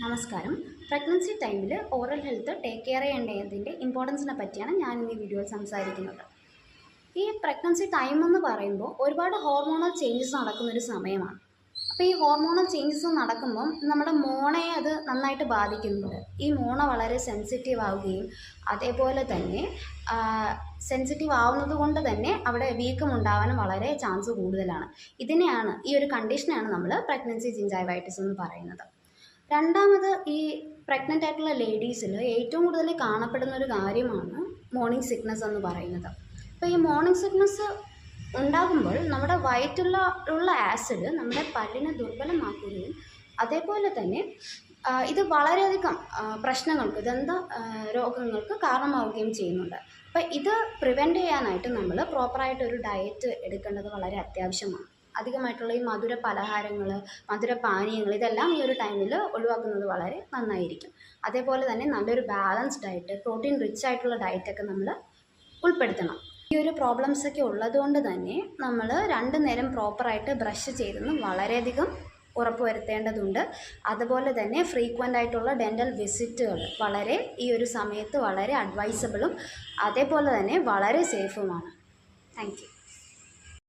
നമസ്കാരം. പ്രഗ്നൻസി ടൈമിൽ oral health take care ചെയ്യേണ്ടതിൻ്റെ ഇമ്പോർട്ടൻസിനെ പറ്റിയാണ് ഞാൻ ഇന്ന് ഈ വീഡിയോയിൽ സംസാരിക്കുന്നത്. ഈ പ്രഗ്നൻസി ടൈം എന്ന് പറയുമ്പോൾ ഒരുപാട് ഹോർമോണൽ ചേഞ്ചസ് നടക്കുന്നൊരു സമയമാണ്. അപ്പോൾ ഈ ഹോർമോണൽ ചേഞ്ചസ് നടക്കുമ്പം നമ്മുടെ മോണയെ അത് നന്നായിട്ട് ബാധിക്കുന്നുണ്ട്. ഈ മോണ വളരെ സെൻസിറ്റീവ് ആവുകയും അതേപോലെ തന്നെ സെൻസിറ്റീവ് ആവുന്നത് കൊണ്ട് തന്നെ അവിടെ വീക്കം ഉണ്ടാവാനും വളരെ ചാൻസ് കൂടുതലാണ്. ഈ ഒരു കണ്ടീഷനാണ് നമ്മൾ പ്രഗ്നൻസി ജിഞ്ചൈവൈറ്റിസ് എന്ന് പറയുന്നത്. രണ്ടാമത്, ഈ പ്രഗ്നൻ്റ് ആയിട്ടുള്ള ലേഡീസിൽ ഏറ്റവും കൂടുതൽ കാണപ്പെടുന്ന ഒരു കാര്യമാണ് മോർണിംഗ് സിക്നസ് എന്ന് പറയുന്നത്. അപ്പോൾ ഈ മോർണിംഗ് സിക്നസ് ഉണ്ടാകുമ്പോൾ നമ്മുടെ വയറ്റിലുള്ള ആസിഡ് നമ്മുടെ പല്ലിനെ ദുർബലമാക്കുകയും അതേപോലെ തന്നെ ഇത് വളരെയധികം പ്രശ്നങ്ങൾക്ക്, ദന്ത രോഗങ്ങൾക്ക് കാരണമാവുകയും ചെയ്യുന്നുണ്ട്. അപ്പോൾ ഇത് പ്രിവെൻറ്റ് ചെയ്യാനായിട്ട് നമ്മൾ പ്രോപ്പറായിട്ടൊരു ഡയറ്റ് എടുക്കേണ്ടത് വളരെ അത്യാവശ്യമാണ്. അധികമായിട്ടുള്ള ഈ മധുര പലഹാരങ്ങൾ, മധുര പാനീയങ്ങൾ ഇതെല്ലാം ഈ ഒരു ടൈമിൽ ഒഴിവാക്കുന്നത് വളരെ നന്നായിരിക്കും. അതേപോലെ തന്നെ നല്ലൊരു ബാലൻസ്ഡ് ഡയറ്റ്, പ്രോട്ടീൻ റിച്ച് ആയിട്ടുള്ള ഡയറ്റൊക്കെ നമ്മൾ ഉൾപ്പെടുത്തണം. ഈ ഒരു പ്രോബ്ലംസൊക്കെ ഉള്ളതുകൊണ്ട് തന്നെ നമ്മൾ 2 നേരം പ്രോപ്പറായിട്ട് ബ്രഷ് ചെയ്തെന്ന് വളരെയധികം ഉറപ്പുവരുത്തേണ്ടതുണ്ട്. അതുപോലെ തന്നെ ഫ്രീക്വൻ്റ് ആയിട്ടുള്ള ഡെൻ്റൽ വിസിറ്റുകൾ ഈ ഒരു സമയത്ത് വളരെ അഡ്വൈസബിളും അതേപോലെ തന്നെ വളരെ സേഫുമാണ്. Thank you.